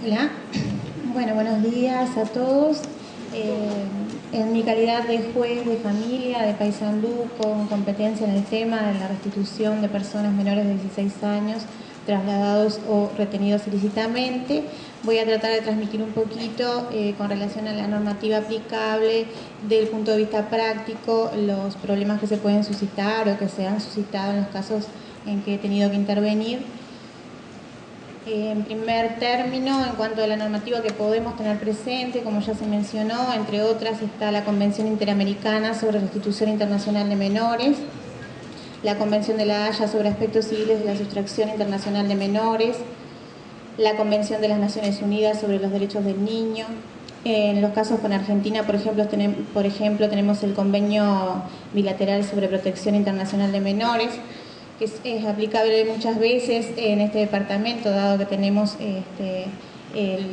Hola, bueno, buenos días a todos. En mi calidad de juez de familia de Paysandú, con competencia en el tema de la restitución de personas menores de 16 años trasladados o retenidos ilícitamente, voy a tratar de transmitir un poquito con relación a la normativa aplicable desde el punto de vista práctico, los problemas que se pueden suscitar o que se han suscitado en los casos en que he tenido que intervenir. En primer término, en cuanto a la normativa que podemos tener presente, como ya se mencionó, entre otras está la Convención Interamericana sobre Restitución Internacional de Menores, la Convención de la Haya sobre Aspectos Civiles de la Sustracción Internacional de Menores, la Convención de las Naciones Unidas sobre los Derechos del Niño. En los casos con Argentina, por ejemplo, tenemos el Convenio Bilateral sobre Protección Internacional de Menores, que es aplicable muchas veces en este departamento, dado que tenemos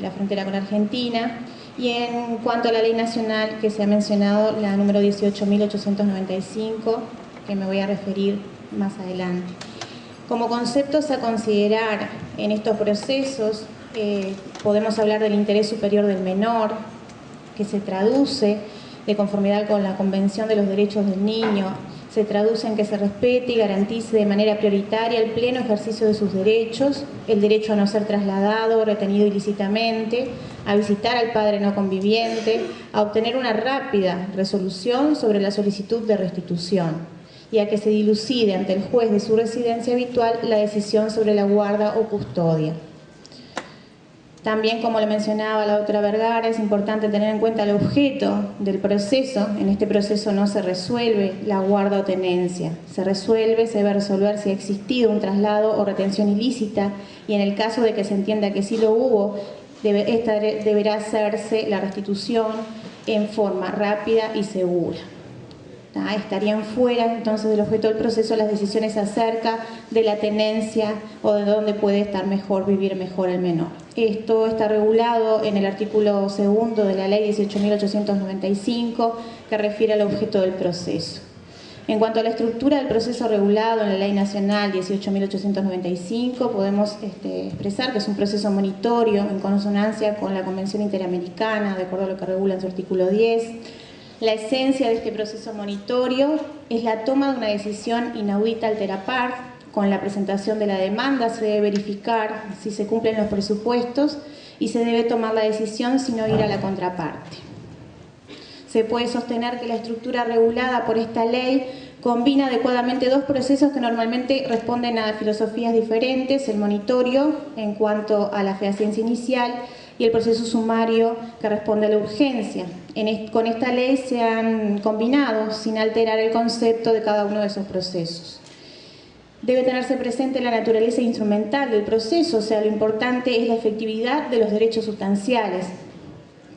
la frontera con Argentina. Y en cuanto a la ley nacional que se ha mencionado, la número 18.895, que me voy a referir más adelante. Como conceptos a considerar en estos procesos, podemos hablar del interés superior del menor, que se traduce de conformidad con la Convención de los Derechos del Niño, se traduce en que se respete y garantice de manera prioritaria el pleno ejercicio de sus derechos, el derecho a no ser trasladado o retenido ilícitamente, a visitar al padre no conviviente, a obtener una rápida resolución sobre la solicitud de restitución y a que se dilucide ante el juez de su residencia habitual la decisión sobre la guarda o custodia. También, como le mencionaba la doctora Vergara, es importante tener en cuenta el objeto del proceso. En este proceso no se resuelve la guarda o tenencia. Se debe resolver si ha existido un traslado o retención ilícita, y en el caso de que se entienda que sí lo hubo, deberá hacerse la restitución en forma rápida y segura. Estarían fuera entonces del objeto del proceso las decisiones acerca de la tenencia o de dónde puede estar mejor, vivir mejor el menor. Esto está regulado en el artículo 2 de la ley 18.895, que refiere al objeto del proceso. En cuanto a la estructura del proceso regulado en la ley nacional 18.895, podemos expresar que es un proceso monitorio en consonancia con la Convención Interamericana, de acuerdo a lo que regula en su artículo 10. La esencia de este proceso monitorio es la toma de una decisión inaudita alter part. Con la presentación de la demanda se debe verificar si se cumplen los presupuestos y se debe tomar la decisión sin oír a la contraparte. Se puede sostener que la estructura regulada por esta ley combina adecuadamente dos procesos que normalmente responden a filosofías diferentes: el monitorio en cuanto a la fehaciencia inicial y el proceso sumario, que responde a la urgencia. Con esta ley se han combinado sin alterar el concepto de cada uno de esos procesos. Debe tenerse presente la naturaleza instrumental del proceso, o sea, lo importante es la efectividad de los derechos sustanciales.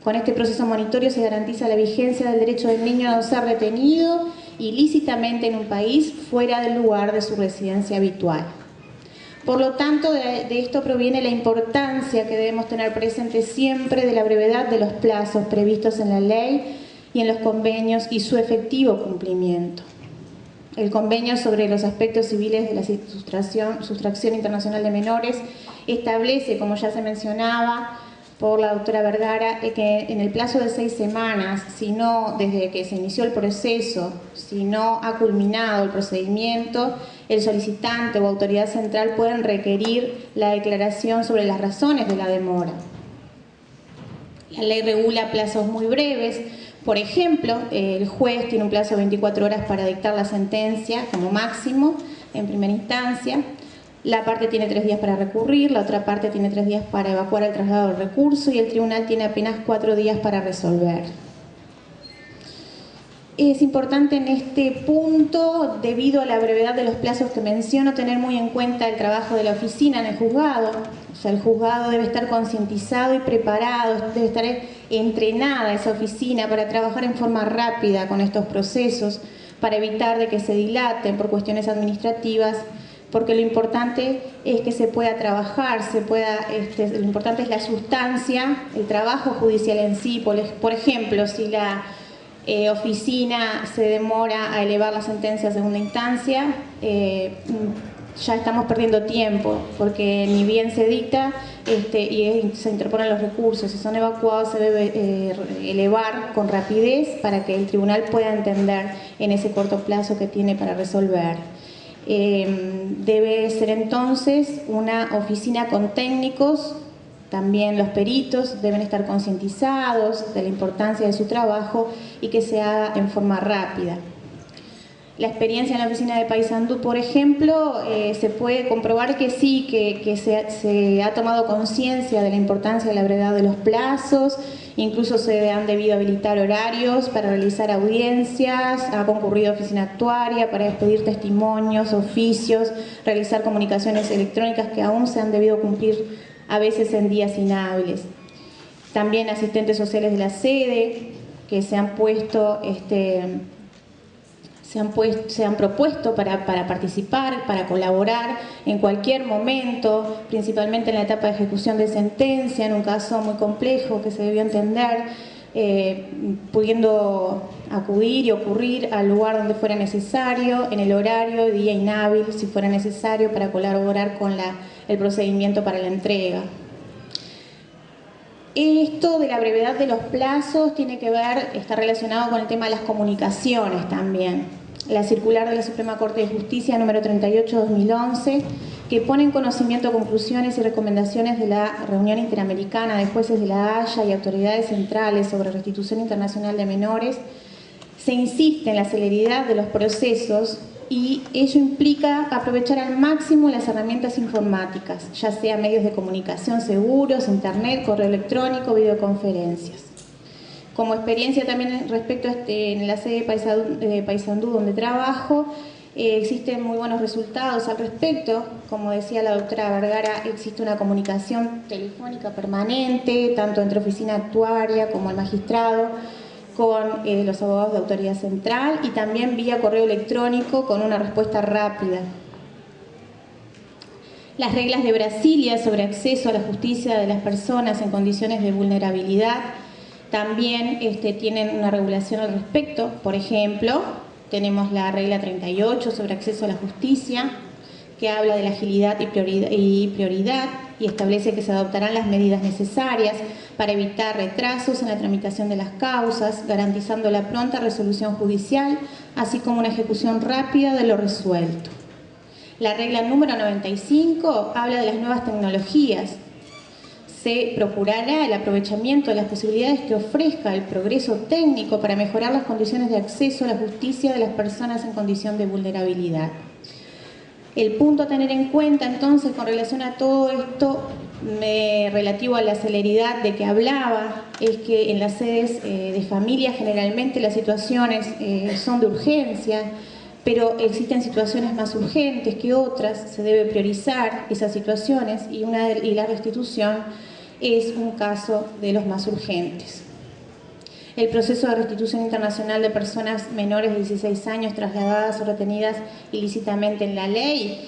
Con este proceso monitorio se garantiza la vigencia del derecho del niño a no ser retenido ilícitamente en un país fuera del lugar de su residencia habitual. Por lo tanto, de esto proviene la importancia que debemos tener presente siempre de la brevedad de los plazos previstos en la ley y en los convenios y su efectivo cumplimiento. El convenio sobre los aspectos civiles de la sustracción internacional de menores establece, como ya se mencionaba por la doctora Vergara, que en el plazo de 6 semanas, desde que se inició el proceso, si no ha culminado el procedimiento, el solicitante o autoridad central pueden requerir la declaración sobre las razones de la demora. La ley regula plazos muy breves. Por ejemplo, el juez tiene un plazo de 24 horas para dictar la sentencia como máximo en primera instancia. La parte tiene 3 días para recurrir, la otra parte tiene 3 días para evacuar el traslado del recurso y el tribunal tiene apenas 4 días para resolver. Es importante en este punto, debido a la brevedad de los plazos que menciono, tener muy en cuenta el trabajo de la oficina en el juzgado. O sea, el juzgado debe estar concientizado y preparado, debe estar entrenada esa oficina para trabajar en forma rápida con estos procesos, para evitar de que se dilaten por cuestiones administrativas, porque lo importante es que se pueda trabajar, lo importante es la sustancia, el trabajo judicial en sí. Por ejemplo, si la oficina se demora a elevar la sentencia a segunda instancia, ya estamos perdiendo tiempo, porque ni bien se dicta y se interponen los recursos, si son evacuados se debe elevar con rapidez para que el tribunal pueda entender en ese corto plazo que tiene para resolver. Debe ser entonces una oficina con técnicos, también los peritos deben estar concientizados de la importancia de su trabajo y que se haga en forma rápida. La experiencia en la oficina de Paysandú, por ejemplo, se puede comprobar que sí, que se ha tomado conciencia de la importancia de la brevedad de los plazos, incluso se han debido habilitar horarios para realizar audiencias, ha concurrido oficina actuaria para expedir testimonios, oficios, realizar comunicaciones electrónicas que aún se han debido cumplir a veces en días inhábiles. También asistentes sociales de la sede que se han puesto se han propuesto para participar, para colaborar en cualquier momento, principalmente en la etapa de ejecución de sentencia, en un caso muy complejo que se debió entender, pudiendo acudir y ocurrir al lugar donde fuera necesario, en el horario, día inhábil, si fuera necesario, para colaborar con el procedimiento para la entrega. Esto de la brevedad de los plazos tiene que ver, está relacionado con el tema de las comunicaciones también. La circular de la Suprema Corte de Justicia número 38/2011, que pone en conocimiento conclusiones y recomendaciones de la Reunión Interamericana de Jueces de la Haya y autoridades centrales sobre restitución internacional de menores, se insiste en la celeridad de los procesos y ello implica aprovechar al máximo las herramientas informáticas, ya sea medios de comunicación seguros, internet, correo electrónico, videoconferencias. Como experiencia también respecto a en la sede de Paysandú donde trabajo, existen muy buenos resultados al respecto. Como decía la doctora Vergara, existe una comunicación telefónica permanente, tanto entre oficina actuaria como el magistrado, con los abogados de autoridad central y también vía correo electrónico con una respuesta rápida. Las reglas de Brasilia sobre acceso a la justicia de las personas en condiciones de vulnerabilidad también tienen una regulación al respecto. Por ejemplo, tenemos la regla 38 sobre acceso a la justicia, que habla de la agilidad y prioridad y establece que se adoptarán las medidas necesarias para evitar retrasos en la tramitación de las causas, garantizando la pronta resolución judicial, así como una ejecución rápida de lo resuelto. La regla número 95 habla de las nuevas tecnologías. Se procurará el aprovechamiento de las posibilidades que ofrezca el progreso técnico para mejorar las condiciones de acceso a la justicia de las personas en condición de vulnerabilidad. El punto a tener en cuenta entonces con relación a todo esto relativo a la celeridad de que hablaba es que en las sedes de familia generalmente las situaciones son de urgencia, pero existen situaciones más urgentes que otras, se debe priorizar esas situaciones y la restitución es un caso de los más urgentes. El proceso de restitución internacional de personas menores de 16 años trasladadas o retenidas ilícitamente en la ley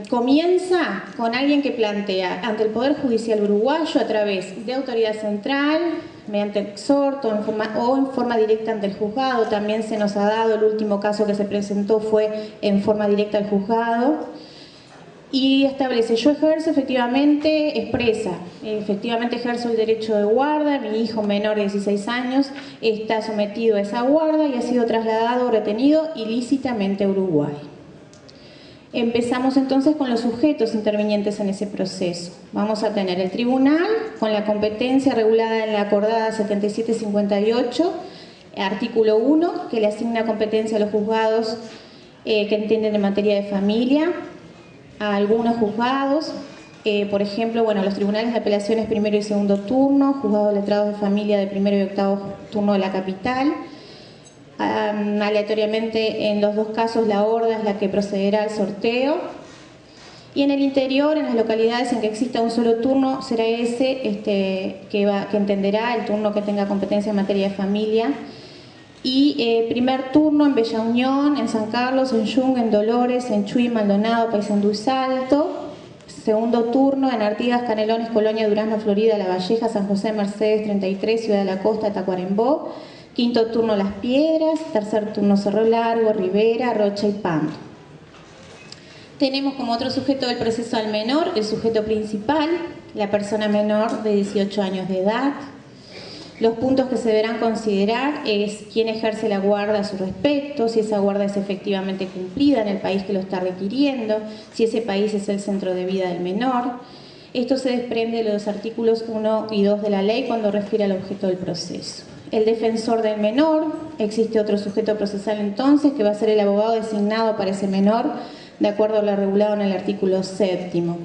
comienza con alguien que plantea ante el Poder Judicial uruguayo a través de autoridad central, mediante exhorto o en forma directa ante el juzgado. También se nos ha dado, el último caso que se presentó fue en forma directa al juzgado. Y establece, yo ejerzo efectivamente, efectivamente ejerzo el derecho de guarda, mi hijo menor de 16 años está sometido a esa guarda y ha sido trasladado o retenido ilícitamente a Uruguay. Empezamos entonces con los sujetos intervinientes en ese proceso. Vamos a tener el tribunal con la competencia regulada en la acordada 7758, artículo 1, que le asigna competencia a los juzgados que entienden en materia de familia, a algunos juzgados, por ejemplo, los tribunales de apelaciones primero y segundo turno, juzgados de letrados de familia de primero y octavo turno de la capital. Aleatoriamente en los dos casos la horda es la que procederá al sorteo. Y en el interior, en las localidades en que exista un solo turno, será ese que entenderá el turno que tenga competencia en materia de familia. Y primer turno en Bella Unión, en San Carlos, en Yung, en Dolores, en Chuy, Maldonado, Paysandú y Salto. Segundo turno en Artigas, Canelones, Colonia, Durazno, Florida, La Valleja, San José, Mercedes, 33, Ciudad de la Costa, Tacuarembó. Quinto turno Las Piedras. Tercer turno Cerro Largo, Rivera, Rocha y Pando. Tenemos como otro sujeto del proceso al menor, el sujeto principal, la persona menor de 18 años de edad. Los puntos que se deberán considerar es quién ejerce la guarda a su respecto, si esa guarda es efectivamente cumplida en el país que lo está requiriendo, si ese país es el centro de vida del menor. Esto se desprende de los artículos 1 y 2 de la ley cuando refiere al objeto del proceso. El defensor del menor, existe otro sujeto procesal entonces que va a ser el abogado designado para ese menor de acuerdo a lo regulado en el artículo 7º.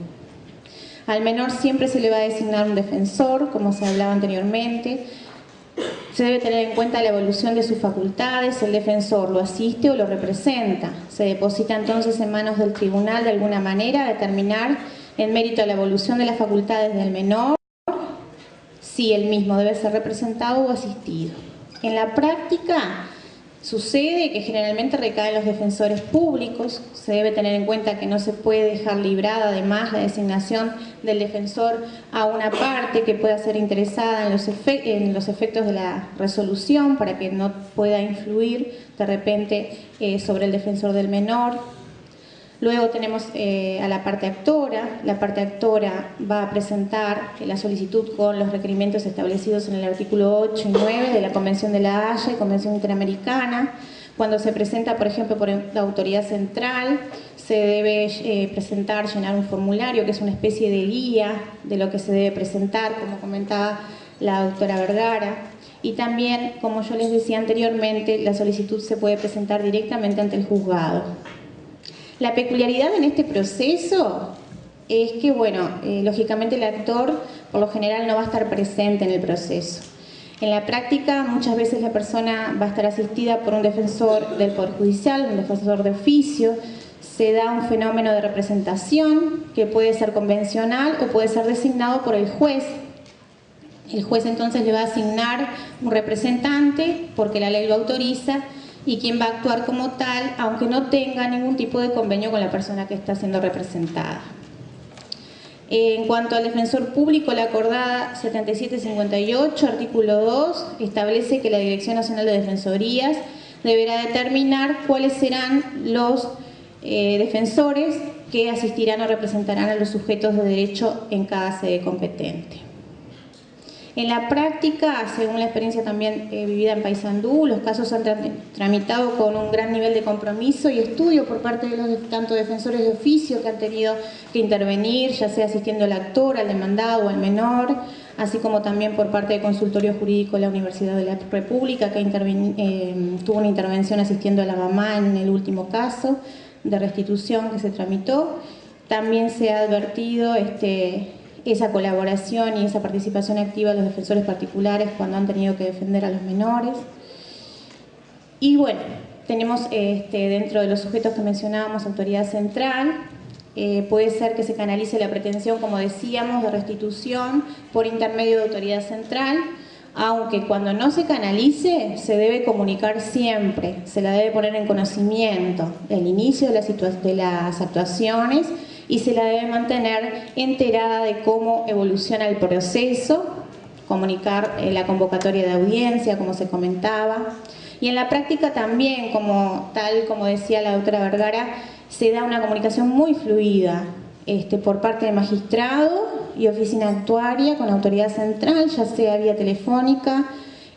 Al menor siempre se le va a designar un defensor, como se hablaba anteriormente. Se debe tener en cuenta la evolución de sus facultades, el defensor lo asiste o lo representa. Se deposita entonces en manos del tribunal de alguna manera determinar en mérito a la evolución de las facultades del menor si él mismo debe ser representado o asistido. En la práctica sucede que generalmente recaen los defensores públicos. Se debe tener en cuenta que no se puede dejar librada además la designación del defensor a una parte que pueda ser interesada en los efectos de la resolución para que no pueda influir de repente sobre el defensor del menor. Luego tenemos a la parte actora. La parte actora va a presentar la solicitud con los requerimientos establecidos en el artículo 8 y 9 de la Convención de la Haya y Convención Interamericana. Cuando se presenta, por ejemplo, por la autoridad central, se debe presentar, llenar un formulario que es una especie de guía de lo que se debe presentar, como comentaba la doctora Vergara. Y también, como yo les decía anteriormente, la solicitud se puede presentar directamente ante el juzgado. La peculiaridad en este proceso es que, bueno, lógicamente el actor por lo general no va a estar presente en el proceso. En la práctica muchas veces la persona va a estar asistida por un defensor del Poder Judicial, un defensor de oficio. Se da un fenómeno de representación que puede ser convencional o puede ser designado por el juez. El juez entonces le va a asignar un representante porque la ley lo autoriza y quien va a actuar como tal, aunque no tenga ningún tipo de convenio con la persona que está siendo representada. En cuanto al defensor público, la acordada 7758, artículo 2, establece que la Dirección Nacional de Defensorías deberá determinar cuáles serán los defensores que asistirán o representarán a los sujetos de derecho en cada sede competente. En la práctica, según la experiencia también vivida en Paysandú, los casos han tramitado con un gran nivel de compromiso y estudio por parte de los tanto defensores de oficio que han tenido que intervenir, ya sea asistiendo al actor, al demandado o al menor, así como también por parte del Consultorio Jurídico de la Universidad de la República, que tuvo una intervención asistiendo a la mamá en el último caso de restitución que se tramitó. También se ha advertido esa colaboración y esa participación activa de los defensores particulares cuando han tenido que defender a los menores. Y bueno, tenemos dentro de los sujetos que mencionábamos autoridad central. Puede ser que se canalice la pretensión, como decíamos, de restitución por intermedio de autoridad central, aunque cuando no se canalice se debe comunicar siempre, se la debe poner en conocimiento el inicio de las actuaciones y se la debe mantener enterada de cómo evoluciona el proceso, comunicar la convocatoria de audiencia, como se comentaba. Y en la práctica también, como decía la doctora Vergara, se da una comunicación muy fluida por parte del magistrado y oficina actuaria con la autoridad central, ya sea vía telefónica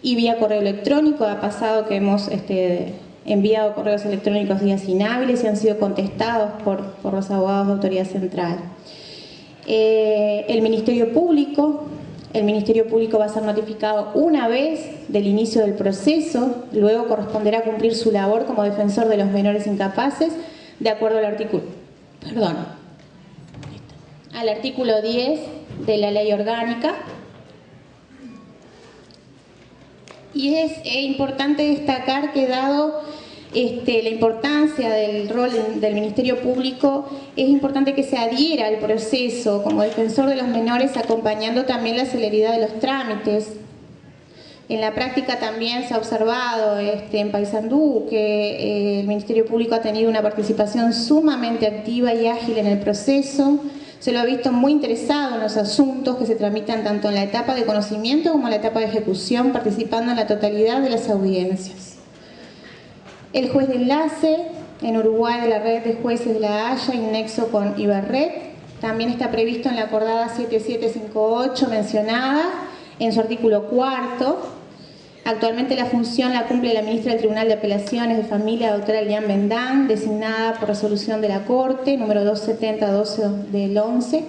y vía correo electrónico. Ha pasado que hemos enviado correos electrónicos días inhábiles y han sido contestados por los abogados de autoridad central. El Ministerio Público va a ser notificado una vez del inicio del proceso, luego corresponderá cumplir su labor como defensor de los menores incapaces, de acuerdo al artículo 10 de la Ley Orgánica. Y es importante destacar que dado la importancia del rol del Ministerio Público, es importante que se adhiera al proceso como defensor de los menores, acompañando también la celeridad de los trámites. En la práctica también se ha observado en Paysandú que el Ministerio Público ha tenido una participación sumamente activa y ágil en el proceso. Se lo ha visto muy interesado en los asuntos que se tramitan tanto en la etapa de conocimiento como en la etapa de ejecución, participando en la totalidad de las audiencias. El juez de enlace en Uruguay de la red de jueces de La Haya y nexo con Iberred. También está previsto en la acordada 7758 mencionada en su artículo 4. Actualmente la función la cumple la ministra del Tribunal de Apelaciones de Familia, doctora Elian Bendán, designada por resolución de la Corte, número 270-12 del 11.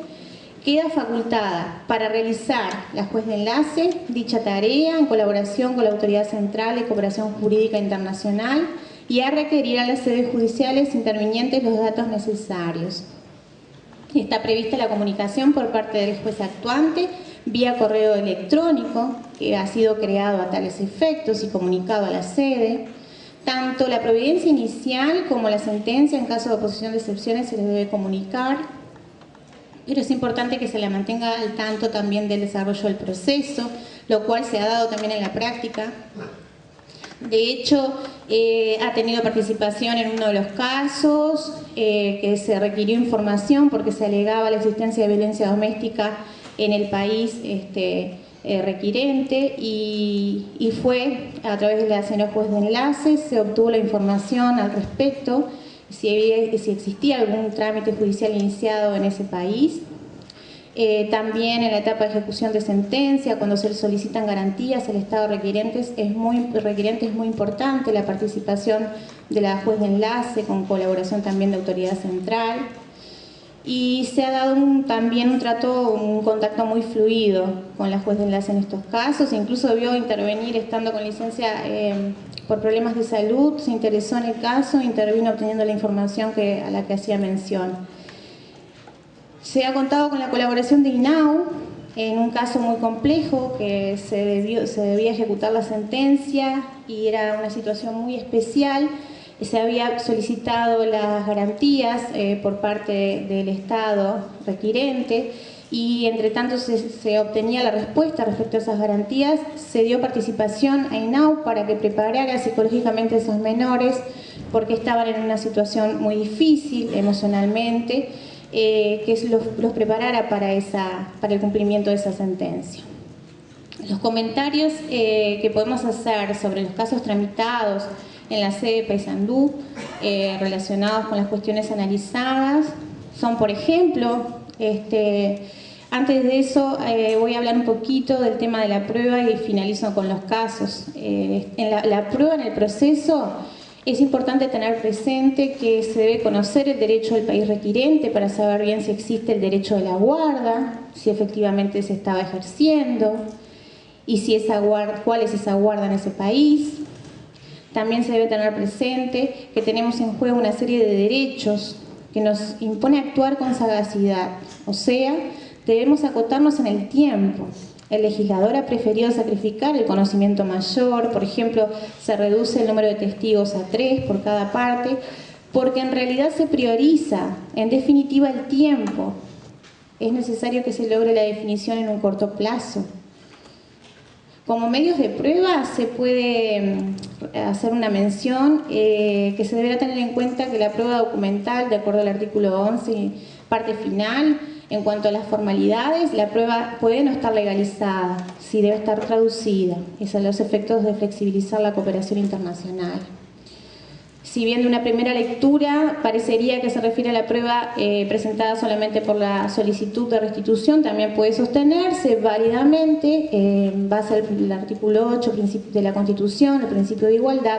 Queda facultada para realizar la juez de enlace dicha tarea en colaboración con la Autoridad Central de Cooperación Jurídica Internacional y a requerir a las sedes judiciales intervinientes los datos necesarios. Está prevista la comunicación por parte del juez actuante vía correo electrónico, que ha sido creado a tales efectos y comunicado a la sede. Tanto la providencia inicial como la sentencia, en caso de oposición de excepciones, se les debe comunicar, pero es importante que se la mantenga al tanto también del desarrollo del proceso, lo cual se ha dado también en la práctica. De hecho, ha tenido participación en uno de los casos que se requirió información porque se alegaba la existencia de violencia doméstica en el país requirente, y fue a través de la señora juez de enlace, se obtuvo la información al respecto, si existía algún trámite judicial iniciado en ese país. También en la etapa de ejecución de sentencia, cuando se solicitan garantías, el Estado requiriente es muy importante la participación de la juez de enlace, con colaboración también de autoridad central. Y se ha dado también un contacto muy fluido con la juez de enlace en estos casos. Incluso debió intervenir estando con licencia por problemas de salud, se interesó en el caso, intervino obteniendo la información a la que hacía mención. Se ha contado con la colaboración de INAU en un caso muy complejo que se debía ejecutar la sentencia y era una situación muy especial. Se había solicitado las garantías por parte del Estado requirente y entre tanto se obtenía la respuesta respecto a esas garantías. Se dio participación a INAU para que preparara psicológicamente a esos menores porque estaban en una situación muy difícil emocionalmente, que los preparara para el cumplimiento de esa sentencia. Los comentarios que podemos hacer sobre los casos tramitados en la sede de Paysandú relacionados con las cuestiones analizadas son, por ejemplo, antes de eso voy a hablar un poquito del tema de la prueba y finalizo con los casos. En la prueba, en el proceso, es importante tener presente que se debe conocer el derecho del país requirente para saber bien si existe el derecho de la guarda, si efectivamente se estaba ejerciendo y si cuál es esa guarda en ese país. También se debe tener presente que tenemos en juego una serie de derechos que nos impone actuar con sagacidad, o sea, debemos acotarnos en el tiempo. El legislador ha preferido sacrificar el conocimiento mayor, por ejemplo, se reduce el número de testigos a 3 por cada parte, porque en realidad se prioriza, en definitiva, el tiempo. Es necesario que se logre la definición en un corto plazo. Como medios de prueba se puede hacer una mención que se deberá tener en cuenta que la prueba documental, de acuerdo al artículo 11, parte final, en cuanto a las formalidades, la prueba puede no estar legalizada, sí debe estar traducida. Esos son los efectos de flexibilizar la cooperación internacional. Si bien de una primera lectura parecería que se refiere a la prueba presentada solamente por la solicitud de restitución, también puede sostenerse válidamente en base al artículo 8 de la Constitución, el principio de igualdad,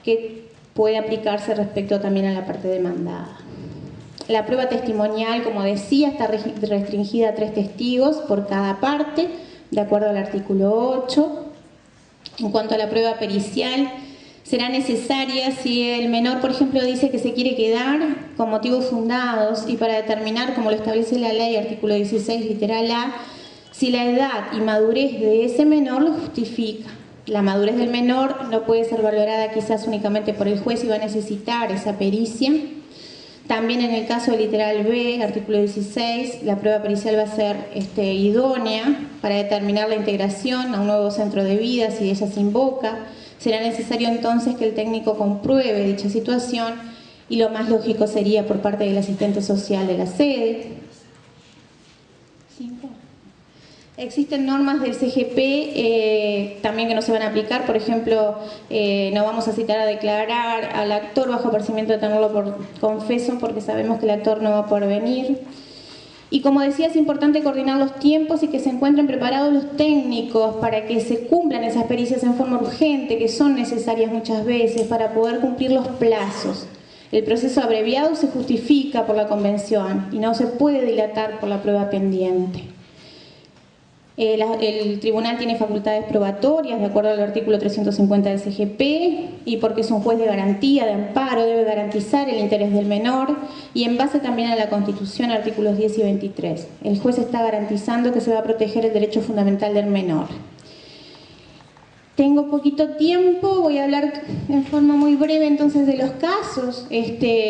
que puede aplicarse respecto también a la parte demandada. La prueba testimonial, como decía, está restringida a 3 testigos por cada parte, de acuerdo al artículo 8. En cuanto a la prueba pericial, será necesaria si el menor, por ejemplo, dice que se quiere quedar con motivos fundados y para determinar, como lo establece la ley, artículo 16, literal A, si la edad y madurez de ese menor lo justifica. La madurez del menor no puede ser valorada quizás únicamente por el juez y va a necesitar esa pericia. También en el caso del literal B, artículo 16, la prueba pericial va a ser idónea para determinar la integración a un nuevo centro de vida si ella se invoca. Será necesario entonces que el técnico compruebe dicha situación y lo más lógico sería por parte del asistente social de la sede. Existen normas del CGP también que no se van a aplicar. Por ejemplo, no vamos a citar a declarar al actor bajo apercibimiento de tenerlo por confeso, porque sabemos que el actor no va a poder venir. Y como decía, es importante coordinar los tiempos y que se encuentren preparados los técnicos para que se cumplan esas pericias en forma urgente, que son necesarias muchas veces para poder cumplir los plazos. El proceso abreviado se justifica por la convención y no se puede dilatar por la prueba pendiente. El tribunal tiene facultades probatorias de acuerdo al artículo 350 del CGP, y porque es un juez de garantía, de amparo, debe garantizar el interés del menor, y en base también a la Constitución, artículos 10 y 23. El juez está garantizando que se va a proteger el derecho fundamental del menor. Tengo poquito tiempo, voy a hablar en forma muy breve entonces de los casos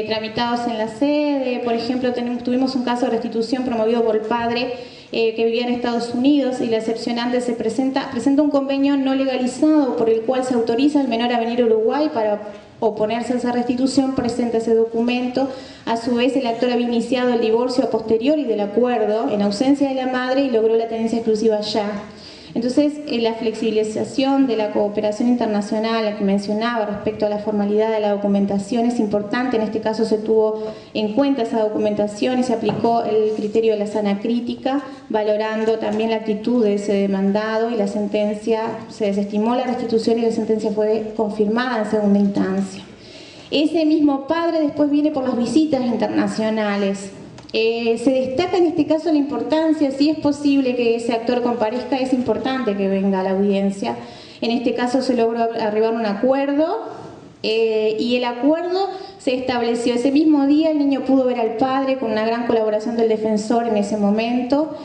tramitados en la sede. Por ejemplo, tuvimos un caso de restitución promovido por el padre que vivía en Estados Unidos, y la excepcionante presenta un convenio no legalizado por el cual se autoriza al menor a venir a Uruguay para oponerse a esa restitución, presenta ese documento. A su vez, el actor había iniciado el divorcio a posteriori del acuerdo en ausencia de la madre y logró la tenencia exclusiva allá. Entonces, la flexibilización de la cooperación internacional, la que mencionaba respecto a la formalidad de la documentación, es importante. En este caso se tuvo en cuenta esa documentación y se aplicó el criterio de la sana crítica, valorando también la actitud de ese demandado, y la sentencia, se desestimó la restitución y la sentencia fue confirmada en segunda instancia. Ese mismo padre después viene por las visitas internacionales. Se destaca en este caso la importancia, si es posible que ese actor comparezca, es importante que venga a la audiencia. En este caso se logró arribar a un acuerdo, y el acuerdo se estableció ese mismo día. El niño pudo ver al padre con una gran colaboración del defensor en ese momento.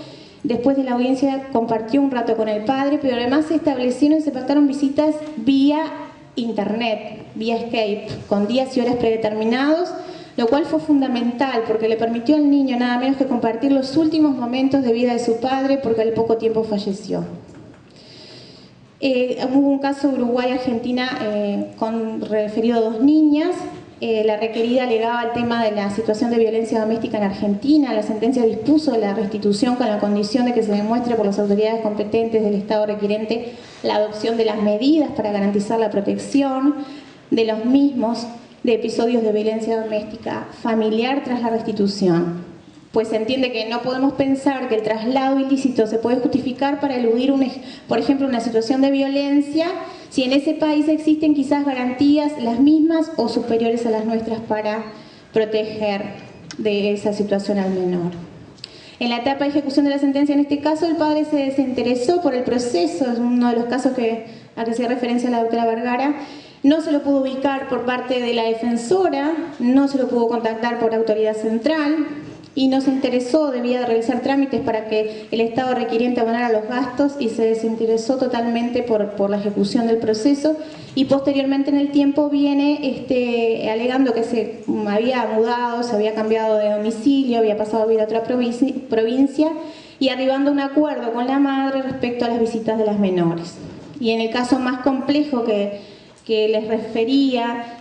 Después de la audiencia compartió un rato con el padre, pero además se establecieron y se pactaron visitas vía internet, vía Skype, con días y horas predeterminados, lo cual fue fundamental porque le permitió al niño nada menos que compartir los últimos momentos de vida de su padre, porque al poco tiempo falleció. Hubo un caso Uruguay-Argentina referido a 2 niñas. La requerida alegaba el tema de la situación de violencia doméstica en Argentina. La sentencia dispuso de la restitución con la condición de que se demuestre por las autoridades competentes del Estado requirente la adopción de las medidas para garantizar la protección de los mismos de episodios de violencia doméstica familiar tras la restitución. Pues se entiende que no podemos pensar que el traslado ilícito se puede justificar para eludir, por ejemplo, una situación de violencia, si en ese país existen quizás garantías las mismas o superiores a las nuestras para proteger de esa situación al menor. En la etapa de ejecución de la sentencia, en este caso, el padre se desinteresó por el proceso. Es uno de los casos a que hacía referencia la doctora Vergara. No se lo pudo ubicar por parte de la defensora, no se lo pudo contactar por autoridad central, y no se interesó, debía de realizar trámites para que el Estado requiriente abonara los gastos, y se desinteresó totalmente por la ejecución del proceso. Y posteriormente en el tiempo viene alegando que se había mudado, se había cambiado de domicilio, había pasado a vivir a otra provincia, y arribando a un acuerdo con la madre respecto a las visitas de las menores. Y en el caso más complejo que les refería,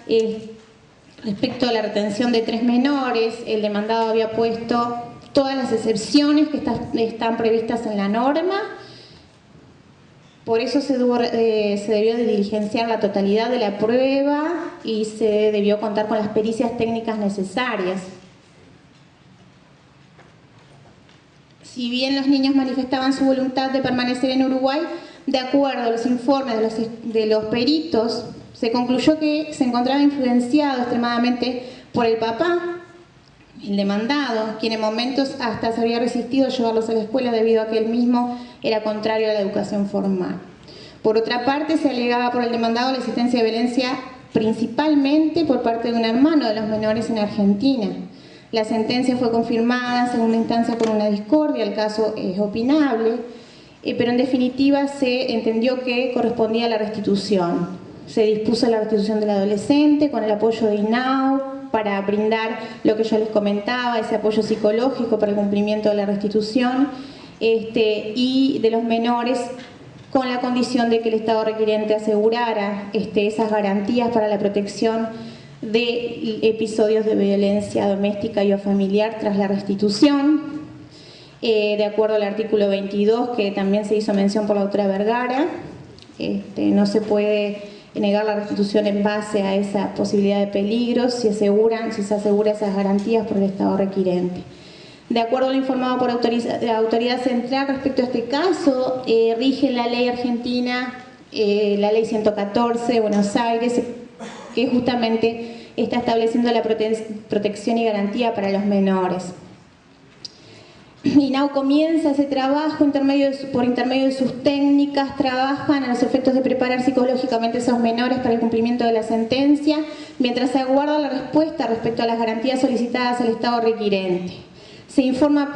respecto a la retención de 3 menores, el demandado había puesto todas las excepciones que están previstas en la norma. Por eso se debió de diligenciar la totalidad de la prueba y se debió contar con las pericias técnicas necesarias. Si bien los niños manifestaban su voluntad de permanecer en Uruguay, de acuerdo a los informes de los peritos, se concluyó que se encontraba influenciado extremadamente por el papá, el demandado, quien en momentos hasta se había resistido a llevarlos a la escuela debido a que él mismo era contrario a la educación formal. Por otra parte, se alegaba por el demandado la existencia de violencia principalmente por parte de un hermano de los menores en Argentina. La sentencia fue confirmada en segunda instancia con una discordia, el caso es opinable, pero en definitiva se entendió que correspondía a la restitución. Se dispuso la restitución del adolescente con el apoyo de INAU para brindar lo que yo les comentaba, ese apoyo psicológico para el cumplimiento de la restitución, y de los menores con la condición de que el Estado requiriente asegurara esas garantías para la protección de episodios de violencia doméstica y o familiar tras la restitución. de acuerdo al artículo 22, que también se hizo mención por la autora Vergara. No se puede negar la restitución en base a esa posibilidad de peligros si se asegura esas garantías por el Estado requirente. De acuerdo a lo informado por la autoridad central respecto a este caso, rige la ley argentina, la ley 114 de Buenos Aires, que justamente está estableciendo la protección y garantía para los menores. INAU comienza ese trabajo por intermedio de sus técnicas, trabajan a los efectos de preparar psicológicamente a esos menores para el cumplimiento de la sentencia, mientras se aguarda la respuesta respecto a las garantías solicitadas al Estado requirente. Se informa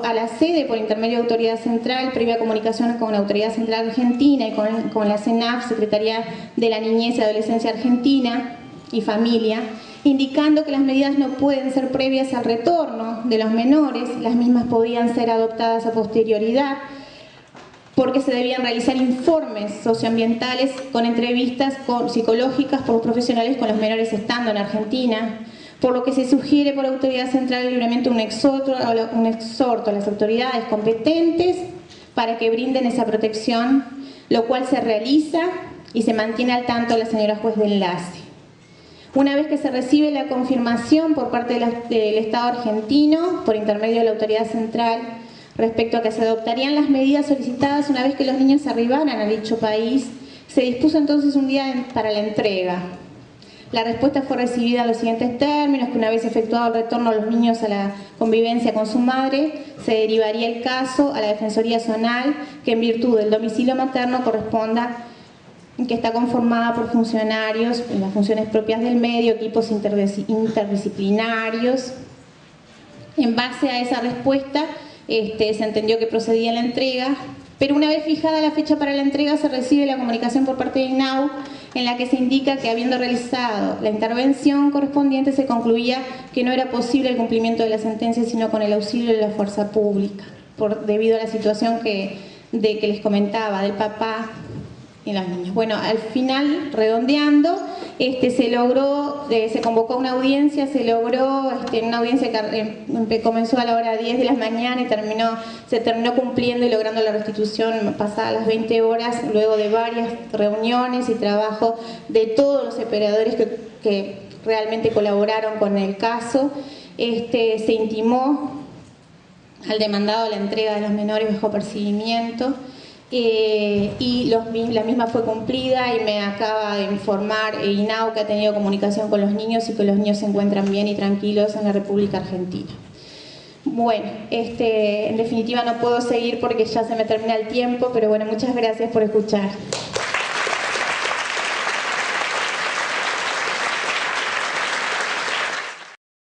a la sede por intermedio de Autoridad Central, previa comunicación con la Autoridad Central Argentina y con la CENAF, Secretaría de la Niñez y Adolescencia Argentina y Familia, indicando que las medidas no pueden ser previas al retorno de los menores, las mismas podían ser adoptadas a posterioridad, porque se debían realizar informes socioambientales con entrevistas psicológicas por los profesionales con los menores estando en Argentina, por lo que se sugiere por la Autoridad Central libremente un exhorto a las autoridades competentes para que brinden esa protección, lo cual se realiza y se mantiene al tanto la señora juez de enlace. Una vez que se recibe la confirmación por parte del Estado argentino, por intermedio de la Autoridad Central, respecto a que se adoptarían las medidas solicitadas una vez que los niños arribaran a dicho país, se dispuso entonces un día para la entrega. La respuesta fue recibida en los siguientes términos, que una vez efectuado el retorno de los niños a la convivencia con su madre, se derivaría el caso a la Defensoría Zonal, que en virtud del domicilio materno corresponda, que está conformada por funcionarios en las funciones propias del medio, equipos interdisciplinarios. En base a esa respuesta se entendió que procedía la entrega, pero una vez fijada la fecha para la entrega se recibe la comunicación por parte de INAU en la que se indica que habiendo realizado la intervención correspondiente se concluía que no era posible el cumplimiento de la sentencia sino con el auxilio de la fuerza pública, debido a la situación que les comentaba del papá y los niños. Bueno, al final, redondeando, se logró, se convocó una audiencia, una audiencia que comenzó a la hora 10 de la mañana y se terminó cumpliendo y logrando la restitución pasadas las 20 horas, luego de varias reuniones y trabajo de todos los operadores que realmente colaboraron con el caso. Se intimó al demandado la entrega de los menores bajo percibimiento. Y la misma fue cumplida y me acaba de informar INAU que ha tenido comunicación con los niños y que los niños se encuentran bien y tranquilos en la República Argentina. Bueno, en definitiva no puedo seguir porque ya se me termina el tiempo, pero bueno, muchas gracias por escuchar.